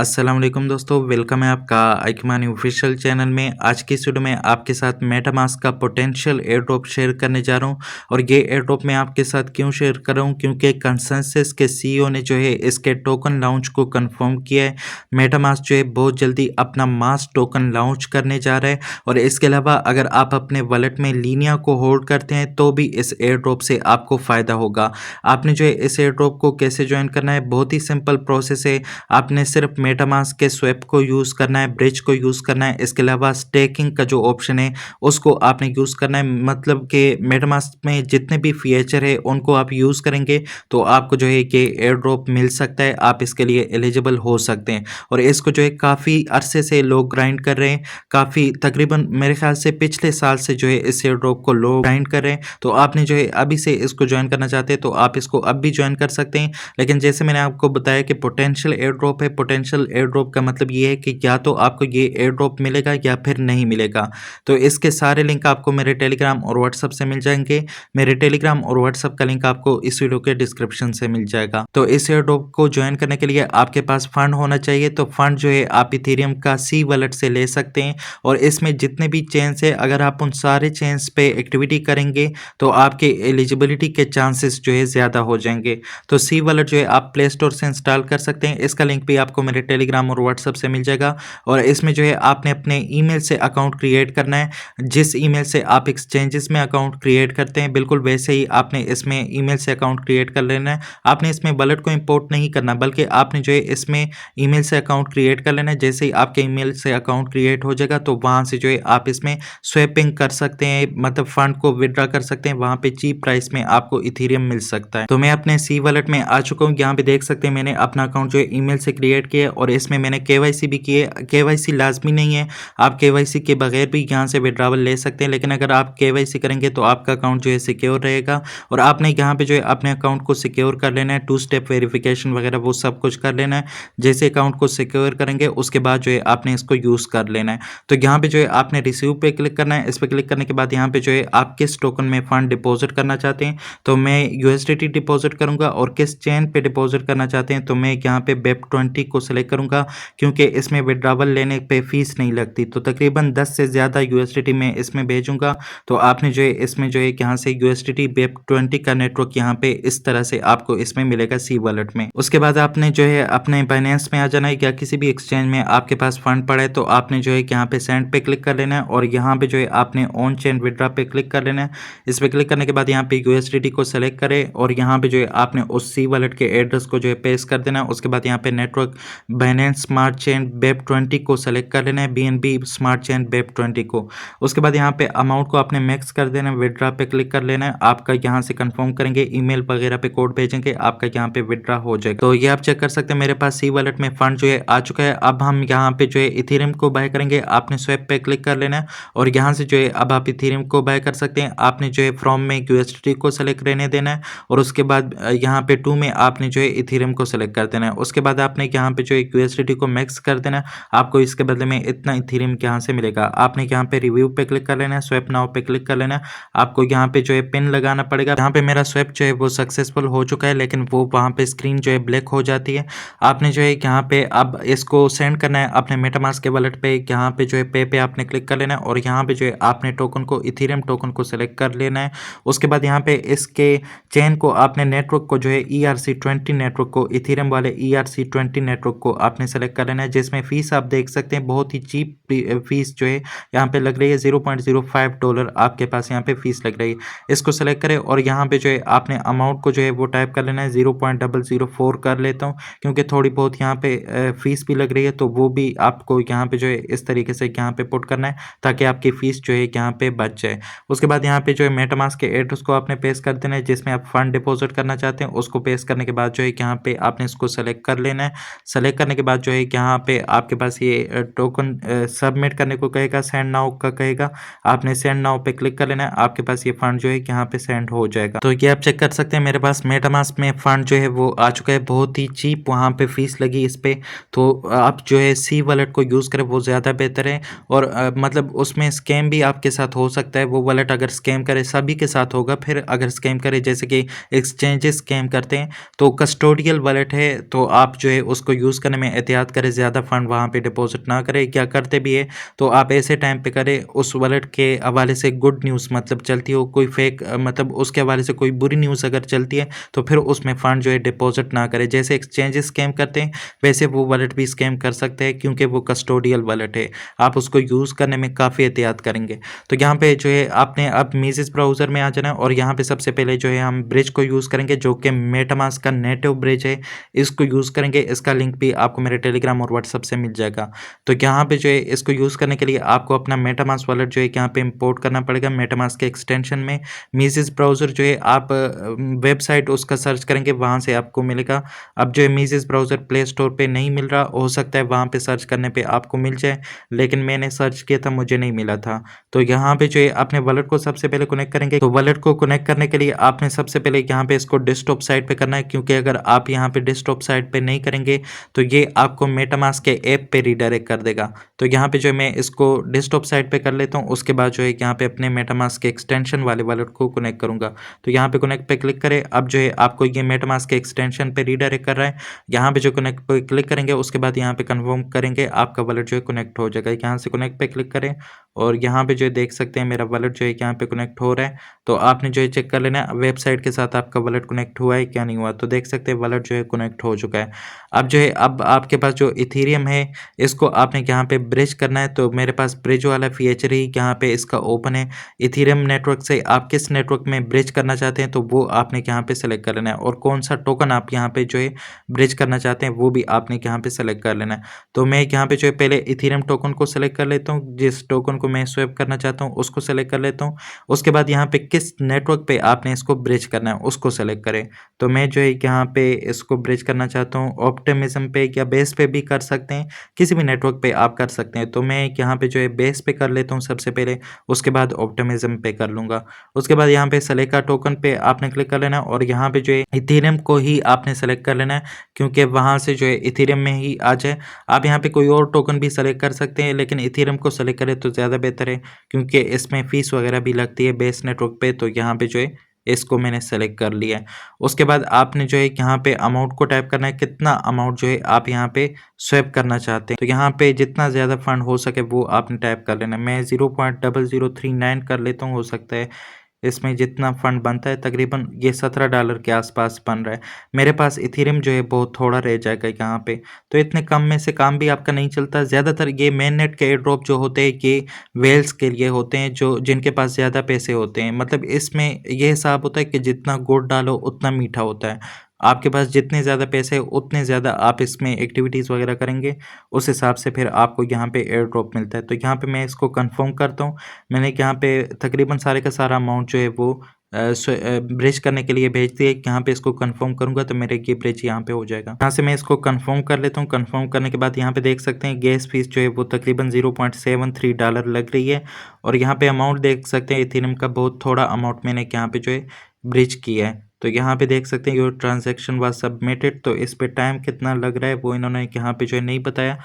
अस्सलाम वालेकुम दोस्तों, वेलकम है आपका आइकमानी ऑफिशियल चैनल में। आज की इस वीडियो में आपके साथ मेटामास्क का पोटेंशियल एयर ड्रॉप शेयर करने जा रहा हूं। और ये एयर ड्रॉप मैं आपके साथ क्यों शेयर कर रहा हूं, क्योंकि कंसेंसस के सीईओ ने जो है इसके टोकन लॉन्च को कंफर्म किया है। मेटामास्क जो है बहुत जल्दी अपना मास टोकन लॉन्च करने जा रहा है। और इसके अलावा अगर आप अपने वॉलेट में लीनिया को होल्ड करते हैं तो भी इस एयर ड्रॉप से आपको फ़ायदा होगा। आपने जो है इस एयर ड्रॉप को कैसे ज्वाइन करना है, बहुत ही सिंपल प्रोसेस है। आपने सिर्फ मेटामास्क के स्वैप को यूज़ करना है, ब्रिज को यूज़ करना है। इसके अलावा स्टेकिंग का जो ऑप्शन है उसको आपने यूज़ करना है। मतलब कि मेटामास्क में जितने भी फीचर है उनको आप यूज़ करेंगे तो आपको जो है ये एयर ड्रॉप मिल सकता है, आप इसके लिए एलिजिबल हो सकते हैं। और इसको जो है काफ़ी अरसे से लोग ग्राइंड कर रहे हैं, काफ़ी तकरीबन मेरे ख्याल से पिछले साल से जो है इस एयर ड्रॉप को लोग ग्राइंड कर रहे हैं। तो आपने जो है अभी से इसको ज्वाइन करना चाहते हैं तो आप इसको अब भी ज्वाइन कर सकते हैं। लेकिन जैसे मैंने आपको बताया कि पोटेंशियल एयर ड्रॉप है, पोटेंशियल एयर ड्रॉप का मतलब ये है कि या तो आपको ये एयर ड्रॉप मिलेगा या फिर नहीं मिलेगा। तो इसके सारे लिंक आपको मेरे टेलीग्राम और व्हाट्सएप से मिल जाएंगे। मेरे टेलीग्राम और व्हाट्सएप का लिंक आपको इस वीडियो के डिस्क्रिप्शन से मिल जाएगा। तो इस एयर ड्रॉप को ज्वाइन करने के लिए आपके पास फंड होना चाहिए। तो फंड जो है आप इथेरियम का सी वॉलेट से ले सकते हैं। और इसमें जितने भी चेन्स है, अगर आप उन सारे चेन्स पे एक्टिविटी करेंगे तो आपके एलिजिबिलिटी के चांसेस जो है ज़्यादा हो जाएंगे। तो सी वॉलेट जो है आप प्ले स्टोर से इंस्टॉल कर सकते हैं। इसका लिंक भी आपको मेरे टेलीग्राम और व्हाट्सएप से मिल जाएगा। और इसमें जो है आपने अपने ईमेल से अकाउंट क्रिएट करना है। जिस ईमेल से आप एक्सचेंजेस में अकाउंट क्रिएट करते हैं बिल्कुल वैसे ही आपने इसमें ईमेल से अकाउंट क्रिएट कर लेना है। आपने इसमें वॉलेट को इंपोर्ट नहीं करना, बल्कि आपने जो है इसमें ईमेल से अकाउंट क्रिएट कर लेना है। जैसे ही आपके ईमेल से अकाउंट क्रिएट हो जाएगा तो वहाँ से जो है आप इसमें स्वैपिंग कर सकते हैं, मतलब फंड को विड्रॉ कर सकते हैं। वहाँ पे चीप प्राइस में आपको इथेरियम मिल सकता है। तो मैं अपने सी वॉलेट में आ चुका हूँ। यहाँ पे देख सकते हैं मैंने अपना अकाउंट जो है ईमेल से क्रिएट किया और इसमें मैंने केवाईसी भी की है। केवाईसी लाजमी नहीं है, आप केवाईसी के बगैर भी यहाँ से विड्रॉवल ले सकते हैं। लेकिन अगर आप केवाईसी करेंगे तो आपका अकाउंट जो है सिक्योर रहेगा। और आपने यहाँ पे जो है अपने अकाउंट को सिक्योर कर लेना है, 2 स्टेप वेरिफिकेशन वगैरह वो सब कुछ कर लेना है। जैसे अकाउंट को सिक्योर करेंगे उसके बाद जो है आपने इसको यूज़ कर लेना है। तो यहाँ पे जो है आपने रिसीव पे क्लिक करना है। इस पर क्लिक करने के बाद यहाँ पे जो है आप किस टोकन में फंड डिपॉजिट करना चाहते हैं, तो मैं यूएसडीटी डिपॉजिट करूंगा। और किस चेन पे डिपॉजिट करना चाहते हैं तो मैं यहाँ पे BEP20 को सिलेक्ट करूंगा, क्योंकि इसमें विड्रॉवल लेने पे फीस नहीं लगती। तो तकरीबन 10 से ज़्यादा यूएसडीटी मैं इसमें भेजूंगा। तो आपने जो है इसमें जो है यहाँ से यूएसडीटी BEP20 का नेटवर्क यहाँ पे इस तरह से आपको इसमें मिलेगा सी वॉलेट में। उसके बाद आपने जो है अपने बाइनेंस में आ जाना है या किसी भी एक्सचेंज में आपके पास फंड पड़ा है तो आपने जो है यहाँ पे सेंड पे क्लिक कर लेना है। और यहाँ पे जो है आपने ऑन चेन विड्रॉ पे क्लिक कर लेना है। इस पे क्लिक करने के बाद यहाँ पे यूएसडीटी को सेलेक्ट करें और यहाँ पे जो है आपने उस सी वॉलेट के एड्रेस को जो है पेस्ट कर देना है। उसके बाद यहाँ पे network Binance smart chain BEP20 को सेलेक्ट कर लेना है, BNB स्मार्ट चेन BEP20 को। उसके बाद यहाँ पे अमाउंट को आपने मैक्स कर देना है, विड्रॉ पे क्लिक कर लेना है। आपका यहाँ से कंफर्म करेंगे, ईमेल वगैरह पे कोड भेजेंगे, आपका यहाँ पे विड्रॉ हो जाएगा। तो ये आप चेक कर सकते हैं मेरे पास सी वॉलेट में फंड जो है आ चुका है। अब हम यहाँ पे जो है इथेरियम को बाय करेंगे। आपने स्वैप पे क्लिक कर लेना है और यहाँ से जो है अब आप इथेरियम को बाय कर सकते हैं। आपने जो है फ्रॉम में यूएसडीटी को सेलेक्ट रहने देना है और उसके बाद यहाँ पे 2 में आपने जो है इथेरियम को सेलेक्ट कर देना है। उसके बाद आपने यहाँ पे जो है यूएसडीटी को मैक्स कर देना है। आपको इसके बदले में इतना इथेरियम यहाँ से मिलेगा। आपने यहाँ पे रिव्यू पे क्लिक कर लेना है, स्वैप नाउ पे क्लिक कर लेना है। आपको यहाँ पे जो है पिन लगाना पड़ेगा। यहाँ पे मेरा स्वैप जो है वो सक्सेसफुल हो चुका है, लेकिन वो वहाँ पे स्क्रीन जो है ब्लैक हो जाती है। आपने जो है यहाँ पे अब इसको सेंड करना है अपने मेटामास्क के वॉलेट पे। यहाँ पे जो है पे आपने क्लिक कर लेना है और यहाँ पे जो है आपने टोकन को इथेरियम टोकन को सेलेक्ट कर लेना है। उसके बाद यहाँ पे इसके चेन को आपने नेटवर्क को जो है ERC20 नेटवर्क को, इथेरियम वाले ERC20 नेटवर्क को आपने सेलेक्ट कर लेना है, जिसमें फीस आप देख सकते हैं बहुत ही चीप फीस जो है यहाँ पे लग रही है। $0.05 आपके पास यहाँ पे फीस लग रही है। इसको सेलेक्ट करें और यहाँ पे जो है आपने अमाउंट को जो है वो टाइप कर लेना है। 0.004 कर लेता हूँ क्योंकि थोड़ी बहुत यहाँ पे फीस भी लग रही है, तो वो भी आपको यहाँ पे जो है इस तरीके से यहाँ पे पुट करना है ताकि आपकी फीस जो है यहाँ पे बच जाए। उसके बाद यहाँ पे जो है मेटामास्क के एड्रेस को आपने पेस्ट कर देना है जिसमें आप फंड डिपॉजिट करना चाहते हैं। उसको पेस्ट करने के बाद जो है यहाँ पे आपने इसको सेलेक्ट कर लेना है। सेलेक्ट करने के बाद जो है यहाँ पे आपके पास ये टोकन सबमिट करने को कहेगा, सेंड नाउ का कहेगा। आपने सेंड नाउ पे क्लिक कर लेना है, आपके पास ये फंड जो है यहाँ पे सेंड हो जाएगा। तो ये आप चेक कर सकते हैं मेरे पास मेटामास्क में फंड जो है वो आ चुका है। बहुत ही चीप वहाँ पे फीस लगी इस पे। तो आप जो है सी वॉलेट को यूज़ करें वो ज़्यादा बेहतर है। और मतलब उसमें स्कैम भी आपके साथ हो सकता है। वो वॉलेट अगर स्कैम करे, सभी के साथ होगा। फिर अगर स्कैम करे जैसे कि एक्सचेंजेस स्कैम करते हैं, तो कस्टोडियल वॉलेट है तो आप जो है उसको यूज़ करना करने में एहतियात करें, ज़्यादा फंड वहाँ पे डिपॉजिट ना करें। क्या करते भी है तो आप ऐसे टाइम पे करें उस वॉलेट के हवाले से गुड न्यूज़ मतलब चलती हो, कोई फेक मतलब उसके हवाले से कोई बुरी न्यूज़ अगर चलती है तो फिर उसमें फ़ंड जो है डिपॉजिट ना करें। जैसे एक्सचेंजेस स्कैम करते हैं वैसे वो वॉलेट भी स्कैम कर सकते हैं, क्योंकि वो कस्टोडियल वॉलेट है, आप उसको यूज़ करने में काफ़ी एहतियात करेंगे। तो यहाँ पे जो है आपने अब मीज़ेस ब्राउज़र में आ जाना है और यहाँ पे सबसे पहले जो है हम ब्रिज को यूज़ करेंगे, जो कि मेटामास्क का नेटिव ब्रिज है, इसको यूज़ करेंगे। इसका लिंक भी आपको मेरे टेलीग्राम और व्हाट्सएप से मिल जाएगा। तो यहाँ पे जो है इसको यूज़ करने के लिए आपको अपना मेटामास्क वॉलेट जो है यहाँ पे इंपोर्ट करना पड़ेगा। मेटामास्क के एक्सटेंशन में मीज़ेस ब्राउज़र जो है आप वेबसाइट उसका सर्च करेंगे, वहाँ से आपको मिलेगा। अब जो है मीज़ेस ब्राउज़र प्ले स्टोर पे नहीं मिल रहा, हो सकता है वहाँ पे सर्च करने पे आपको मिल जाए, लेकिन मैंने सर्च किया था मुझे नहीं मिला था। तो यहाँ पे जो है अपने वॉलेट को सबसे पहले कनेक्ट करेंगे। तो वॉलेट को कनेक्ट करने के लिए आपने सबसे पहले यहाँ पे इसको डेस्कटॉप साइट पे करना है, क्योंकि अगर आप यहाँ पे डेस्कटॉप साइट पे नहीं करेंगे तो ये आपको मेटामास्क के ऐप पे रीडायरेक्ट कर देगा। तो यहाँ पे जो है मैं इसको डेस्कटॉप साइट पे कर लेता हूँ, उसके बाद जो है यहाँ पे अपने मेटामास्क के एक्सटेंशन वाले वॉलेट को कनेक्ट करूँगा। तो यहाँ पे कनेक्ट पे क्लिक करें। अब जो है आपको ये मेटामास्क के एक्सटेंशन पे रीडायरेक्ट कर रहा है। यहाँ पे जो कनेक्ट पे क्लिक करेंगे उसके बाद यहाँ पे कन्फर्म करेंगे, आपका वॉलेट जो है कनेक्ट हो जाएगा। यहाँ से कनेक्ट पे क्लिक करें और यहाँ पे जो है देख सकते हैं मेरा वॉलेट जो है यहाँ पे कनेक्ट हो रहा है। तो आपने जो है चेक कर लेना है वेबसाइट के साथ आपका वॉलेट कनेक्ट हुआ है क्या नहीं हुआ। तो देख सकते हैं वॉलेट जो है कनेक्ट हो चुका है। अब जो है अब आपके पास जो इथेरियम है इसको आपने यहाँ पे ब्रिज करना है। तो मेरे पास ब्रिज वाला फीचर ही यहाँ पे इसका ओपन है। इथेरियम नेटवर्क से आप किस नेटवर्क में ब्रिज करना चाहते हैं तो वो आपने यहाँ पे सेलेक्ट कर लेना है, और कौन सा टोकन आप यहाँ पे जो है ब्रिज करना चाहते हैं वो भी आपने यहाँ पे सेलेक्ट कर लेना है। तो मैं यहाँ पे जो है पहले इथेरियम टोकन को सेलेक्ट कर लेता हूँ, जिस टोकन को मैं स्वैप करना चाहता हूँ उसको सेलेक्ट कर लेता हूँ। उसके बाद यहाँ पे किस नेटवर्क पे आपने इसको ब्रिज करना है उसको सेलेक्ट करें। तो मैं जो है यहाँ पे इसको ब्रिज करना चाहता हूँ ऑप्टिमिज्म पे या बेस पे भी कर सकते हैं, किसी भी नेटवर्क पे आप कर सकते हैं। तो मैं यहाँ पे जो है बेस पे कर लेता हूँ सबसे पहले, उसके बाद ऑप्टिमिज्म पे कर लूँगा। उसके बाद यहाँ पे सेलेक्ट टोकन पे आपने क्लिक कर लेना और यहाँ पे जो है इथेरियम को ही आपने सेलेक्ट कर लेना है, क्योंकि वहाँ से जो है इथेरियम में ही आ जाए। आप यहाँ पे कोई और टोकन भी सेलेक्ट कर सकते हैं, लेकिन इथेरियम को सेलेक्ट करें तो ज़्यादा बेहतर है, क्योंकि इसमें फ़ीस वगैरह भी लगती है बेस नेटवर्क पे। तो यहाँ पे जो है इसको मैंने सेलेक्ट कर लिया है। उसके बाद आपने जो है यहाँ पे अमाउंट को टाइप करना है, कितना अमाउंट जो है आप यहाँ पे स्वैप करना चाहते हैं। तो यहाँ पे जितना ज़्यादा फंड हो सके वो आपने टाइप कर लेना है। मैं 0.0039 कर लेता हूँ, हो सकता है इसमें जितना फंड बनता है तकरीबन ये $17 के आसपास बन रहा है। मेरे पास इथेरियम जो है बहुत थोड़ा रह जाएगा यहाँ पे, तो इतने कम में से काम भी आपका नहीं चलता। ज़्यादातर ये मेन नेट के एयर ड्रॉप जो होते हैं ये वेल्स के लिए होते हैं, जो जिनके पास ज़्यादा पैसे होते हैं। मतलब इसमें ये हिसाब होता है कि जितना गुड़ डालो उतना मीठा होता है। आपके पास जितने ज़्यादा पैसे उतने ज़्यादा आप इसमें एक्टिविटीज़ वगैरह करेंगे, उस हिसाब से फिर आपको यहाँ पे एयर ड्रॉप मिलता है। तो यहाँ पे मैं इसको कंफर्म करता हूँ। मैंने यहाँ पे तकरीबन सारे का सारा अमाउंट जो है वो ब्रिज करने के लिए भेज दिया। यहाँ पे इसको कंफर्म करूँगा तो मेरे ये ब्रिज यहाँ पे हो जाएगा। यहाँ से मैं इसको कंफर्म कर लेता हूँ। कंफर्म करने के बाद यहाँ पे देख सकते हैं गैस फीस जो है वो तकरीबन $0.73 लग रही है, और यहाँ पे अमाउंट देख सकते हैं इथेरियम का बहुत थोड़ा अमाउंट मैंने यहाँ पे जो है ब्रिज किया है। तो यहाँ पे देख सकते हैं योर ट्रांजैक्शन वाज सबमिटेड। तो इस पे टाइम कितना लग रहा है वो इन्होंने यहाँ पे जो है नहीं बताया,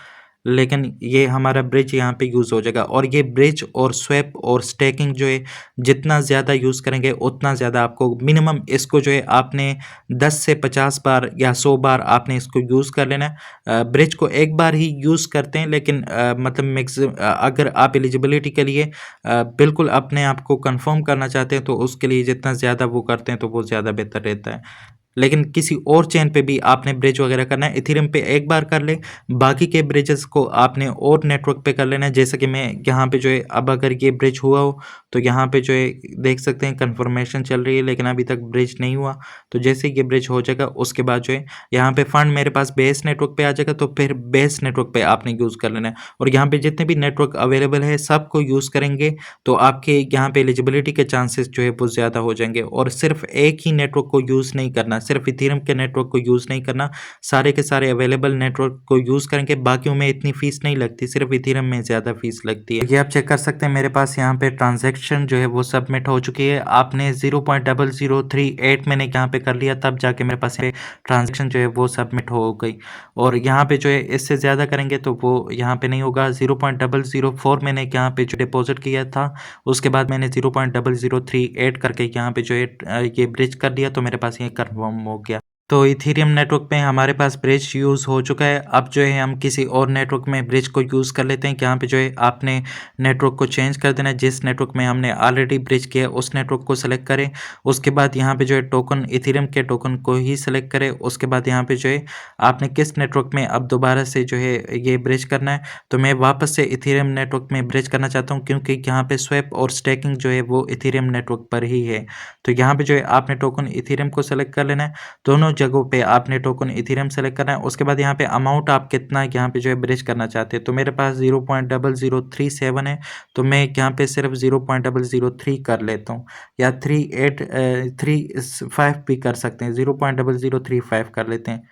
लेकिन ये हमारा ब्रिज यहाँ पे यूज़ हो जाएगा। और ये ब्रिज और स्वैप और स्टैकिंग जो है जितना ज़्यादा यूज़ करेंगे उतना ज़्यादा आपको मिनिमम इसको जो है आपने 10 से 50 बार या 100 बार आपने इसको यूज़ कर लेना है। ब्रिज को एक बार ही यूज़ करते हैं, लेकिन मतलब अगर आप एलिजिबिलिटी के लिए बिल्कुल अपने आप को कंफर्म करना चाहते हैं तो उसके लिए जितना ज़्यादा वो करते हैं तो वो ज़्यादा बेहतर रहता है। लेकिन किसी और चेन पे भी आपने ब्रिज वगैरह करना है, इथेरियम पे एक बार कर ले, बाकी के ब्रिजेस को आपने और नेटवर्क पे कर लेना है। जैसे कि मैं यहाँ पे जो है अब अगर ये ब्रिज हुआ हो तो यहाँ पे जो है देख सकते हैं कंफर्मेशन चल रही है, लेकिन अभी तक ब्रिज नहीं हुआ। तो जैसे ये ब्रिज हो जाएगा उसके बाद जो है यहाँ पे फंड मेरे पास बेस नेटवर्क पे आ जाएगा, तो फिर बेस नेटवर्क पे आपने यूज़ कर लेना है। और यहाँ पे जितने भी नेटवर्क अवेलेबल है सबको यूज़ करेंगे तो आपके यहाँ पे एलिजिबिलिटी के चांसेस जो है वो ज़्यादा हो जाएंगे। और सिर्फ एक ही नेटवर्क को यूज़ नहीं करना, सिर्फ इथेरियम के नेटवर्क को यूज़ नहीं करना, सारे के सारे अवेलेबल नेटवर्क को यूज़ करेंगे। बाकियों में इतनी फीस नहीं लगती, सिर्फ इथेरियम में ज़्यादा फीस लगती है। ये आप चेक कर सकते हैं मेरे पास यहाँ पे ट्रांजैक्शन जो है वो सबमिट हो चुकी है। आपने 0.0038 मैंने यहाँ पे कर लिया, तब जाके मेरे पास ट्रांजैक्शन जो है वो सबमिट हो गई। और यहाँ पे जो है इससे ज़्यादा करेंगे तो वो यहाँ पे नहीं होगा। 0.004 मैंने यहाँ पे जो डिपॉजिट किया था, उसके बाद मैंने 0.0038 करके यहाँ पे जो है ये ब्रिज कर दिया, तो मेरे पास ये कन्फर्म हो गया। तो इथेरियम नेटवर्क पे हमारे पास ब्रिज यूज़ हो चुका है। अब जो है हम किसी और नेटवर्क में ब्रिज को यूज़ कर लेते हैं। यहाँ पे जो है आपने नेटवर्क को चेंज कर देना है। जिस नेटवर्क में हमने ऑलरेडी ब्रिज किया उस नेटवर्क को सेलेक्ट करें। उसके बाद यहाँ पे जो है टोकन इथेरियम के टोकन को ही सेलेक्ट करें। उसके बाद यहाँ पे जो है आपने किस नेटवर्क में अब दोबारा से जो है ये ब्रिज करना है। तो मैं वापस से इथेरियम नेटवर्क में ब्रिज करना चाहता हूँ, क्योंकि यहाँ पे स्वैप और स्टेकिंग जो है वो इथेरियम नेटवर्क पर ही है। तो यहाँ पे जो है आपने टोकन इथेरियम को सेलेक्ट कर लेना है। दोनों जगहों पे आपने टोकन इथेरियम सेलेक्ट करना है। उसके बाद यहाँ पे अमाउंट आप कितना यहाँ पे जो है ब्रिज करना चाहते हैं। तो मेरे पास 0.0037 है, तो मैं यहाँ पे सिर्फ 0.003 कर लेता हूँ, या 3835 भी कर सकते हैं, 0.0035 कर लेते हैं।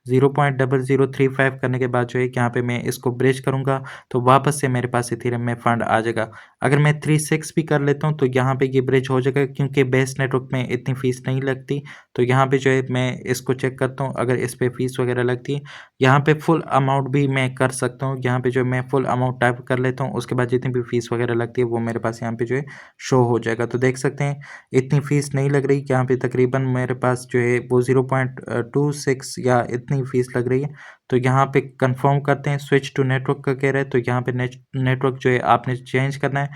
0.0035 करने के बाद जो है यहाँ पे मैं इसको ब्रिज करूँगा, तो वापस से मेरे पास इथेरियम में फंड आ जाएगा। अगर मैं 36 भी कर लेता हूँ तो यहाँ पे ये ब्रिज हो जाएगा, क्योंकि बेस नेटवर्क में इतनी फ़ीस नहीं लगती। तो यहाँ पे जो है मैं इसको चेक करता हूँ, अगर इस पे फ़ीस वगैरह लगती है। यहाँ पे फुल अमाउंट भी मैं कर सकता हूँ। यहाँ पे जो मैं फुल अमाउंट टाइप कर लेता हूँ, उसके बाद जितनी भी फ़ीस वगैरह लगती है वो मेरे पास यहाँ पे जो है शो हो जाएगा। तो देख सकते हैं इतनी फ़ीस नहीं लग रही। यहाँ पे तकरीबन मेरे पास जो है वो 0.26 या इतनी फ़ीस लग रही है। तो यहाँ पे कंफर्म करते हैं, स्विच टू नेटवर्क का कह रहा है, तो यहाँ पे नेटवर्क जो है आपने चेंज करना है।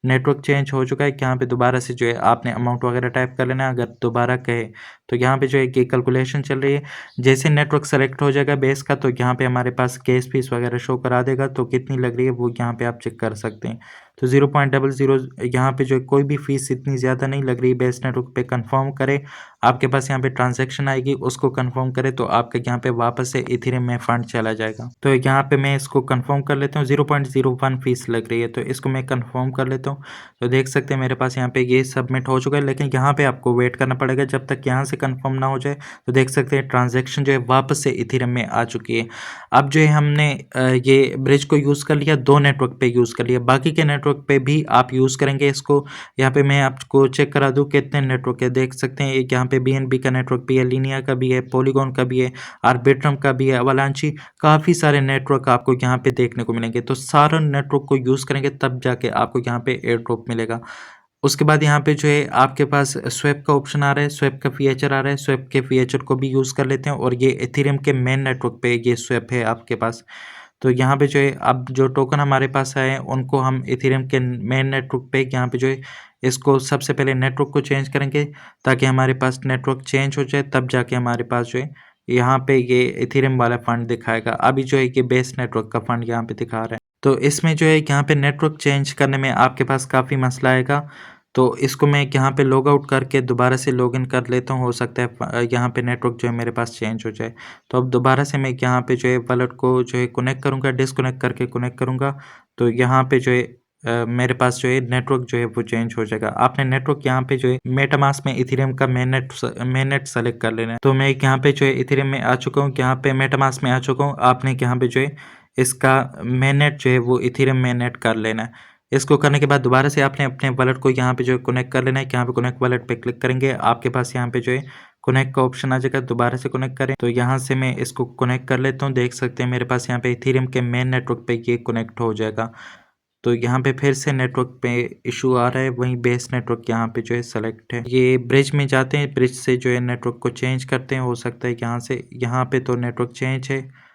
नेटवर्क चेंज हो चुका है। यहाँ पे दोबारा से जो है आपने अमाउंट वगैरह टाइप कर लेना है। अगर दोबारा कहे तो यहाँ पे जो है ये कैलकुलेशन चल रही है। जैसे नेटवर्क सेलेक्ट हो जाएगा बेस का, तो यहाँ पे हमारे पास केस फीस वगैरह शो करा देगा। तो कितनी लग रही है वो यहाँ पे आप चेक कर सकते हैं। तो 0.00 यहाँ पे जो है कोई भी फीस इतनी ज़्यादा नहीं लग रही। बेस नेटवर्क पे कंफर्म करें, आपके पास यहाँ पे ट्रांजैक्शन आएगी, उसको कंफर्म करें तो आपके यहाँ पे वापस से इथेरियम में फंड चला जाएगा। तो यहाँ पे मैं इसको कंफर्म कर लेता हूँ। 0.01 फीस लग रही है, तो इसको मैं कंफर्म कर लेता हूँ। तो देख सकते हैं मेरे पास यहाँ पे ये सबमिट हो चुका है, लेकिन यहाँ पे आपको वेट करना पड़ेगा जब तक यहाँ से कंफर्म ना हो जाए। तो देख सकते हैं ट्रांजैक्शन जो है वापस से इथेरियम में आ चुकी है। अब जो है हमने ये ब्रिज को यूज़ कर लिया, 2 नेटवर्क पे यूज़ कर लिया, बाकी के नेटवर्क पे भी आप यूज़ करेंगे इसको। यहाँ पे मैं आपको चेक करा दूँ कितने नेटवर्क है। देख सकते हैं एक यहाँ पे BNB का नेटवर्क भी है, लिनिया का भी है, पॉलीगॉन का भी है, आर्बिट्रम का भी है, अवलांची, काफ़ी सारे नेटवर्क आपको यहाँ पे देखने को मिलेंगे। तो सारे नेटवर्क को यूज़ करेंगे तब जाके आपको यहाँ पे एयर ड्रॉप मिलेगा। उसके बाद यहाँ पे जो है आपके पास स्वैप का ऑप्शन आ रहा है, स्वैप का फीचर आ रहा है। स्वैप के फीचर को भी यूज़ कर लेते हैं, और ये इथेरियम के मेन नेटवर्क पे ये स्वैप है आपके पास। तो यहाँ पे जो है अब जो टोकन हमारे पास आए हैं उनको हम इथेरियम के मेन नेटवर्क पे यहाँ पे जो है इसको सबसे पहले नेटवर्क को चेंज करेंगे, ताकि हमारे पास नेटवर्क चेंज हो जाए, तब जाके हमारे पास जो है यहाँ पे ये इथेरियम वाला फंड दिखाएगा। अभी जो है ये बेस नेटवर्क का फंड यहाँ पे दिखा रहा है। तो इसमें जो है यहाँ पे नेटवर्क चेंज करने में आपके पास काफ़ी मसला आएगा। तो इसको मैं यहाँ पे लॉग आउट करके दोबारा से लॉगिन कर लेता हूँ। हो सकता है यहाँ पे नेटवर्क जो है मेरे पास चेंज हो जाए। तो अब दोबारा से मैं यहाँ पे जो है वॉलेट को जो है कनेक्ट करूँगा, डिसकनेक्ट करके कनेक्ट करूँगा। तो यहाँ पे जो है मेरे पास जो है नेटवर्क जो है वो चेंज हो जाएगा। आपने नेटवर्क यहाँ पे जो है मेटामास्क में इथेरियम का मेननेट सेलेक्ट कर लेना है। तो मैं यहाँ पे जो है इथेरियम में आ चुका हूँ, यहाँ पे मेटामास्क में आ चुका हूँ। आपने यहाँ पे जो है इसका मेननेट जो है वो इथेरियम मेननेट कर लेना है। इसको करने के बाद दोबारा से आपने अपने वॉलेट को यहाँ पे जो है कनेक्ट कर लेना है। यहाँ पे कनेक्ट वॉलेट पे क्लिक करेंगे, आपके पास यहाँ पे जो है कनेक्ट का ऑप्शन आ जाएगा। दोबारा से कनेक्ट करें, तो यहाँ से मैं इसको कनेक्ट कर लेता हूँ। देख सकते हैं मेरे पास यहाँ पे इथेरियम के मेन नेटवर्क पे ये कनेक्ट हो जाएगा। तो यहाँ पे फिर से नेटवर्क पे इशू आ रहा है, वहीं बेस नेटवर्क यहाँ पे जो है सेलेक्ट है। ये ब्रिज में जाते हैं, ब्रिज से जो है नेटवर्क को चेंज करते हैं। हो सकता है यहाँ से, यहाँ पे तो नेटवर्क चेंज है,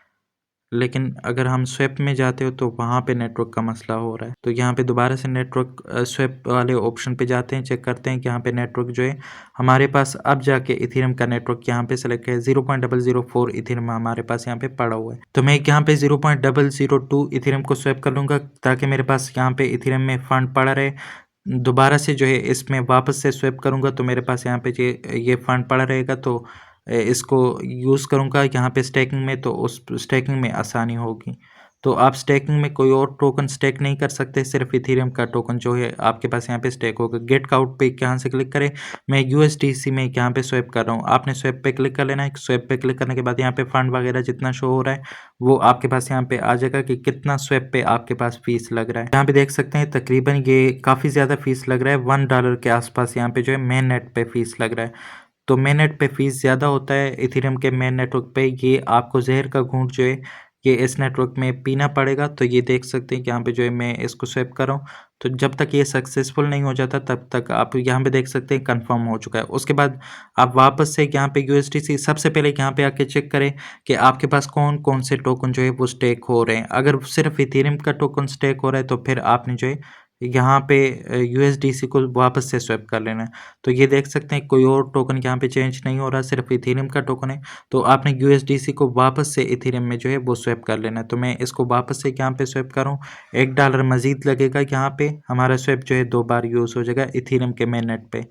लेकिन अगर हम स्वैप में जाते हो तो वहाँ पे नेटवर्क का मसला हो रहा है। तो यहाँ पे दोबारा से नेटवर्क स्वैप वाले ऑप्शन पे जाते हैं, चेक करते हैं कि यहाँ पे नेटवर्क जो है हमारे पास अब जाके इथेरियम का नेटवर्क यहाँ पे सेलेक्ट है। 0.004 इथेरियम हमारे पास यहाँ पे पड़ा हुआ है। तो मैं यहाँ पे 0.002 इथेरियम को स्वैप कर लूँगा, ताकि मेरे पास यहाँ पे इथेरियम में फंड पड़ा रहे। दोबारा से जो है इसमें वापस से स्वैप करूँगा तो मेरे पास यहाँ पे ये फंड पड़ा रहेगा। तो इसको यूज़ करूँगा यहाँ पे स्टेकिंग में, तो उस स्टेकिंग में आसानी होगी। तो आप स्टेकिंग में कोई और टोकन स्टेक नहीं कर सकते, सिर्फ इथेरियम का टोकन जो है आपके पास यहाँ पे स्टेक होगा। गेट का आउट पे यहाँ से क्लिक करें, मैं USDC में यहाँ पे स्वैप कर रहा हूँ। आपने स्वैप पे क्लिक कर लेना है। स्वैप पे क्लिक करने के बाद यहाँ पे फंड वगैरह जितना शो हो रहा है वो आपके पास यहाँ पे आ जाएगा कि कितना स्वैप पे आपके पास फीस लग रहा है। यहाँ पे देख सकते हैं तकरीबन ये काफ़ी ज़्यादा फीस लग रहा है, $1 के आसपास यहाँ पे जो है मेन नेट पे फीस लग रहा है। तो मेन नेट पे फीस ज़्यादा होता है इथेरियम के मेन नेटवर्क पे। ये आपको जहर का घूंट जो है ये इस नेटवर्क में पीना पड़ेगा। तो ये देख सकते हैं कि यहाँ पे जो है मैं इसको स्वैप कर रहा हूँ। तो जब तक ये सक्सेसफुल नहीं हो जाता तब तक आप यहाँ पे देख सकते हैं कन्फर्म हो चुका है। उसके बाद आप वापस से यहाँ पे यूएसडीसी सबसे पहले यहाँ पे आके चेक करें कि आपके पास कौन-कौन से टोकन जो है वो स्टेक हो रहे हैं। अगर सिर्फ इथेरियम का टोकन स्टेक हो रहा है तो फिर आपने जो है यहाँ पे यूएसडीसी को वापस से स्वैप कर लेना है। तो ये देख सकते हैं कोई और टोकन यहाँ पे चेंज नहीं हो रहा, सिर्फ इथेरियम का टोकन है। तो आपने यूएसडीसी को वापस से इथेरियम में जो है वो स्वैप कर लेना है। तो मैं इसको वापस से यहाँ पे स्वैप कर रहा हूँ। $1 मज़ीद लगेगा यहाँ पे, हमारा स्वैप जो है 2 बार यूज़ हो जाएगा इथेरियम के मेननेट पे।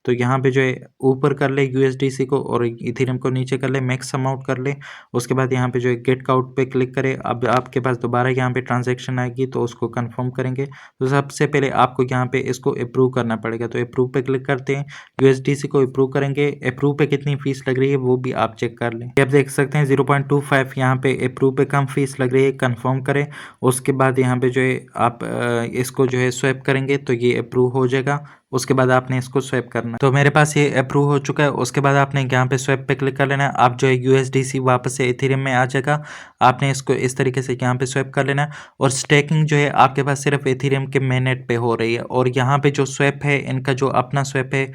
तो यहाँ पे जो है ऊपर कर ले यूएसडीसी को और इथेरियम को नीचे कर ले, मैक्स अमाउंट कर ले। उसके बाद यहाँ पे जो है गेट काउट पे क्लिक करें। अब आपके पास दोबारा यहाँ पे ट्रांजैक्शन आएगी तो उसको कंफर्म करेंगे। तो सबसे पहले आपको यहाँ पे इसको अप्रूव करना पड़ेगा। तो अप्रूव पे क्लिक करते हैं, यूएसडीसी को अप्रूव करेंगे। अप्रूव पे कितनी फीस लग रही है वो भी आप चेक कर लें। आप देख सकते हैं 0.25 यहाँ पे अप्रूव पे कम फीस लग रही है, कंफर्म करें। उसके बाद यहाँ पे जो है आप इसको जो है स्वैप करेंगे तो ये अप्रूव हो जाएगा। उसके बाद आपने इसको स्वैप करना है। तो मेरे पास ये अप्रूव हो चुका है। उसके बाद आपने यहाँ पे स्वैप पे क्लिक कर लेना है। आप जो है यूएसडीसी वापस से इथेरियम में आ जाएगा। आपने इसको इस तरीके से यहाँ पे स्वैप कर लेना है और स्टेकिंग जो है आपके पास सिर्फ इथेरियम के मेननेट पे हो रही है। और यहाँ पे जो स्वैप है इनका जो अपना स्वैप है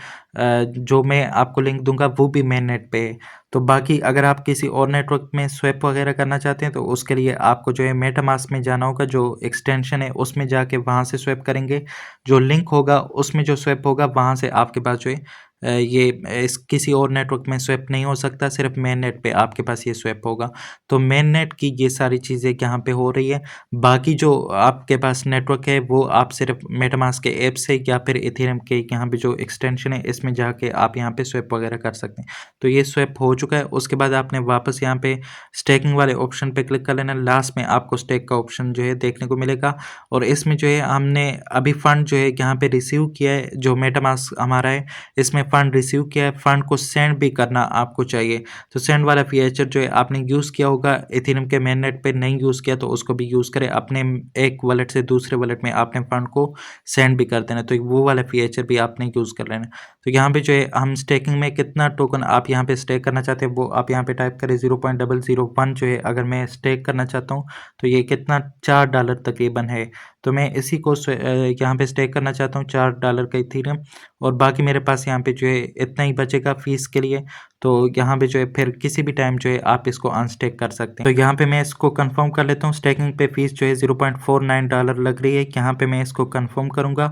जो मैं आपको लिंक दूंगा वो भी मेननेट पे है। तो बाकी अगर आप किसी और नेटवर्क में स्वैप वगैरह करना चाहते हैं तो उसके लिए आपको जो है मेटामास्क में जाना होगा, जो एक्सटेंशन है उसमें जाके वहाँ से स्वैप करेंगे। जो लिंक होगा उसमें जो स्वैप होगा वहाँ से आपके पास जो है ये इस किसी और नेटवर्क में स्वैप नहीं हो सकता, सिर्फ मेन नेट पे आपके पास ये स्वैप होगा। तो मेन नेट की ये सारी चीज़ें यहाँ पे हो रही है। बाकी जो आपके पास नेटवर्क है वो आप सिर्फ मेटामास्क के ऐप से या फिर इथेरियम के यहाँ पे जो एक्सटेंशन है इसमें जाके आप यहाँ पे स्वैप वगैरह कर सकते हैं। तो ये स्वैप हो चुका है। उसके बाद आपने वापस यहाँ पे स्टेकिंग वाले ऑप्शन पे क्लिक कर लेना। लास्ट में आपको स्टेक का ऑप्शन जो है देखने को मिलेगा और इसमें जो है हमने अभी फंड जो है यहाँ पे रिसीव किया है, जो मेटामास्क हमारा है इसमें फंड रिसीव किया है। फंड को सेंड भी करना आपको चाहिए। तो सेंड वाला फीचर जो है आपने यूज़ किया होगा, इथेरियम के मेननेट पे नहीं यूज़ किया तो उसको भी यूज़ करें। अपने एक वॉलेट से दूसरे वॉलेट में आपने फंड को सेंड भी कर देना, तो वो वाला फीचर भी आपने यूज़ कर लेना। तो यहाँ पे जो है हम स्टेकिंग में कितना टोकन आप यहाँ पे स्टेक करना चाहते हैं वो आप यहाँ पे टाइप करें। 0.001 जो है अगर मैं स्टेक करना चाहता हूँ तो ये कितना $4 तकरीबन है। तो मैं इसी को यहाँ पे स्टेक करना चाहता हूँ $4 का इथेरियम, और बाकी मेरे पास यहाँ पे जो है इतना ही बचेगा फीस के लिए। तो यहाँ पे जो है फिर किसी भी टाइम जो है आप इसको अनस्टेक कर सकते हैं। तो यहाँ पे मैं इसको कंफर्म कर लेता हूँ। स्टेकिंग पे फीस जो है $0.49 लग रही है। यहाँ पे मैं इसको कंफर्म करूँगा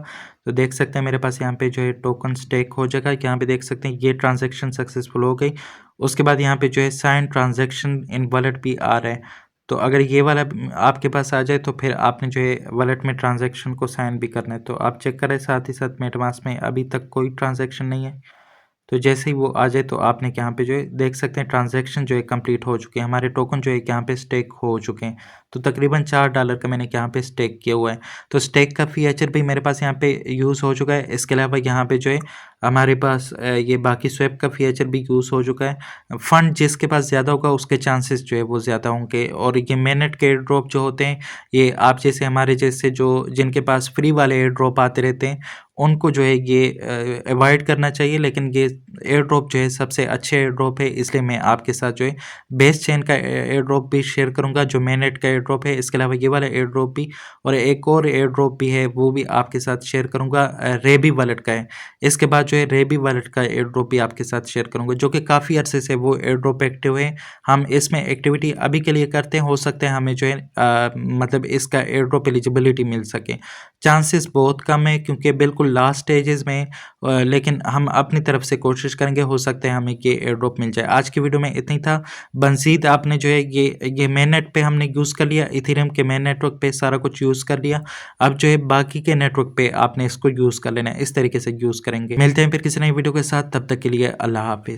तो देख सकते हैं मेरे पास यहाँ पे जो है टोकन स्टेक हो जाएगा। यहाँ पे देख सकते हैं ये ट्रांजैक्शन सक्सेसफुल हो गई। उसके बाद यहाँ पे जो है साइन ट्रांजैक्शन इन वॉलेट भी आ रहा है। तो अगर ये वाला आपके पास आ जाए तो फिर आपने जो है वॉलेट में ट्रांजैक्शन को साइन भी करना है। तो आप चेक करें, साथ ही साथ मेटामास्क में अभी तक कोई ट्रांजैक्शन नहीं है। तो जैसे ही वो आ जाए तो आपने यहाँ पे जो है देख सकते हैं ट्रांजैक्शन जो है कंप्लीट हो चुके हैं, हमारे टोकन जो है यहाँ पे स्टेक हो चुके हैं। तो तकरीबन $4 का मैंने यहाँ पे स्टेक किया हुआ है। तो स्टेक का फीचर भी मेरे पास यहाँ पे यूज़ हो चुका है। इसके अलावा यहाँ पे जो है हमारे पास ये बाकी स्वैप का फीचर भी यूज़ हो चुका है। फंड जिसके पास ज़्यादा होगा उसके चांसेस जो है वो ज़्यादा होंगे। और ये मेननेट के एयर ड्रॉप जो होते हैं ये आप जैसे हमारे जैसे जो जिनके पास फ्री वाले एयर ड्रॉप आते रहते हैं उनको जो है ये अवॉइड करना चाहिए। लेकिन ये एयर ड्रॉप जो है सबसे अच्छे एयर ड्रॉप है, इसलिए मैं आपके साथ जो है बेस चेन का एयर ड्रॉप भी शेयर करूंगा जो मेननेट का एयर ड्रॉप है। इसके अलावा ये वाला एयर ड्रॉप भी और एक और एयर ड्रॉप भी है वो भी आपके साथ शेयर करूंगा, रेबी वॉलेट का है। इसके बाद जो है रेबी वॉलेट का एयर ड्रॉप भी आपके साथ शेयर करूंगा जो कि काफ़ी अरसे से वो एयर ड्रॉप एक्टिव है। हम इसमें एक्टिविटी अभी के लिए करते हैं, हो सकते हैं हमें जो है मतलब इसका एयर ड्रॉप एलिजिबिलिटी मिल सके। चांसेस बहुत कम है क्योंकि बिल्कुल लास्ट स्टेजेस में, लेकिन हम अपनी तरफ से कोशिश करेंगे, हो सकता है हमें ये एयर ड्रॉप मिल जाए। आज की वीडियो में इतनी था। मज़ीद आपने जो है ये मेन नेट पे हमने यूज़ कर लिया, इथेरियम के मेन नेटवर्क पे सारा कुछ यूज़ कर लिया। अब जो है बाकी के नेटवर्क पे आपने इसको यूज़ कर लेना है, इस तरीके से यूज़ करेंगे। मिलते हैं फिर किसी नई वीडियो के साथ, तब तक के लिए अल्लाह हाफिज़।